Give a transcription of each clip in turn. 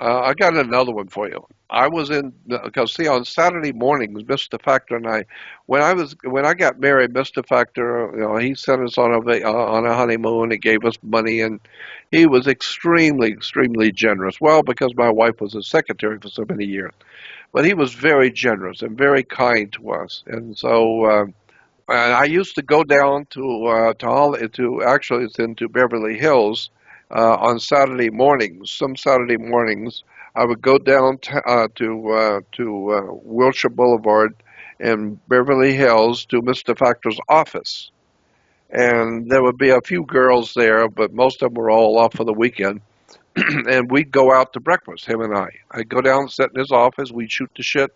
I got another one for you. I was in because see on Saturday mornings, Mr. Factor and I, when I got married, Mr. Factor, he sent us on on a honeymoon. He gave us money, and he was extremely generous. Well, because my wife was a secretary for so many years, but he was very generous and very kind to us. And so and I used to go down to actually it's into Beverly Hills on Saturday mornings. Some Saturday mornings, I would go down to Wilshire Boulevard in Beverly Hills to Mr. Factor's office, and there would be a few girls there, but most of them were all off for the weekend. And we'd go out to breakfast, him and I. I'd go down and sit in his office. We'd shoot the shit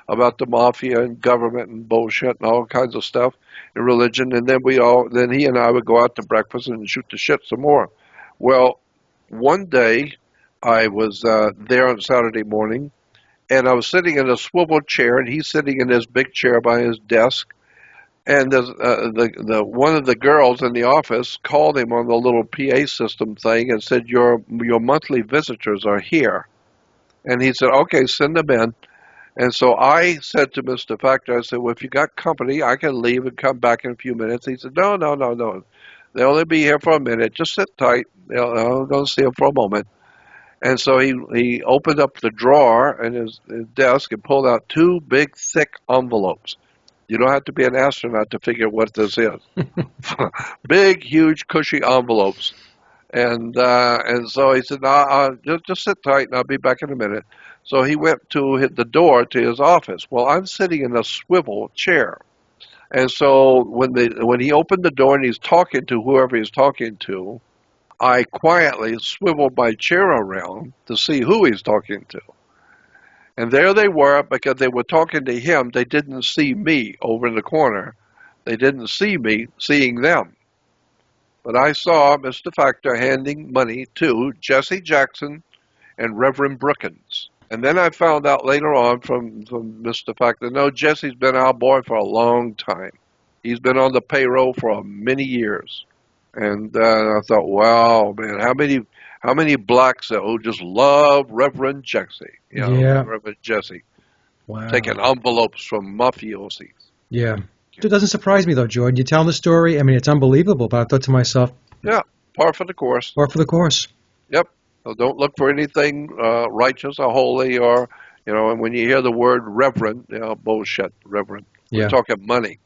about the mafia and government and bullshit and all kinds of stuff and religion. And then he and I would go out to breakfast and shoot the shit some more. Well, one day I was there on Saturday morning, and I was sitting in a swivel chair, and he's sitting in his big chair by his desk. And the one of the girls in the office called him on the little PA system thing and said, "Your monthly visitors are here." And he said, "Okay, send them in." And so I said to Mr. Factor, I said, "Well, if you got company, I can leave and come back in a few minutes." He said, "No, no, no, no. They'll only be here for a minute. Just sit tight. I'm going to see them for a moment." And so he opened up the drawer in his desk and pulled out two big, thick envelopes. You don't have to be an astronaut to figure what this is. Big, huge, cushy envelopes. And so he said, "No, just sit tight, and I'll be back in a minute." So he went to hit the door to his office. Well, I'm sitting in a swivel chair, and so when he opened the door and he's talking to whoever he's talking to, I quietly swiveled my chair around to see who he's talking to. And there they were, because they were talking to him. They didn't see me over in the corner. They didn't see me seeing them. But I saw Mr. Factor handing money to Jesse Jackson and Reverend Brookins. And then I found out later on from Mr. Factor, no, Jesse's been our boy for a long time. He's been on the payroll for many years. And I thought, wow, man, how many blacks who just love Reverend Jesse, Yeah. Reverend Jesse, Wow. taking envelopes from mafiosis. Yeah. It doesn't surprise me, though, Jordan. You tell the story. I mean, it's unbelievable, but I thought to myself, Yeah, par for the course. par for the course. Yep. So don't look for anything righteous or holy or, and when you hear the word reverend, bullshit, reverend. We're Yeah. talking money.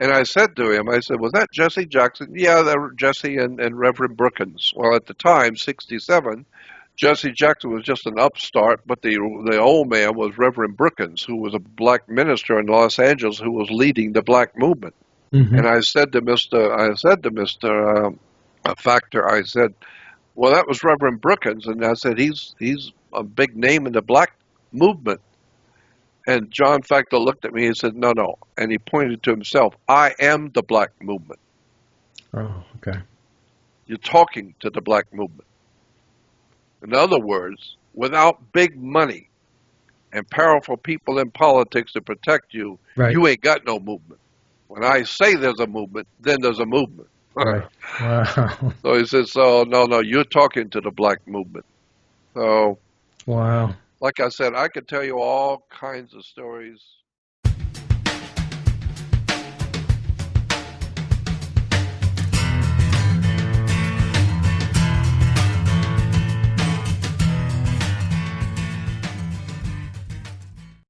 And I said to him, I said, "Was that Jesse Jackson?" "Yeah, that were Jesse and Reverend Brookins." Well, at the time, 67, Jesse Jackson was just an upstart, but the old man was Reverend Brookins, who was a black minister in Los Angeles who was leading the black movement. Mm-hmm. And I said to Mr. Factor, I said, "Well, that was Reverend Brookins," and I said, "He's a big name in the black movement." And John Factor looked at me and said, "No, no," and he pointed to himself. "I am the black movement. Oh, okay. You're talking to the black movement." In other words, without big money and powerful people in politics to protect you, Right. you ain't got no movement. When I say there's a movement, then there's a movement. Right. Wow. So he says, "So no, no, you're talking to the black movement." So, Wow. like I said, I could tell you all kinds of stories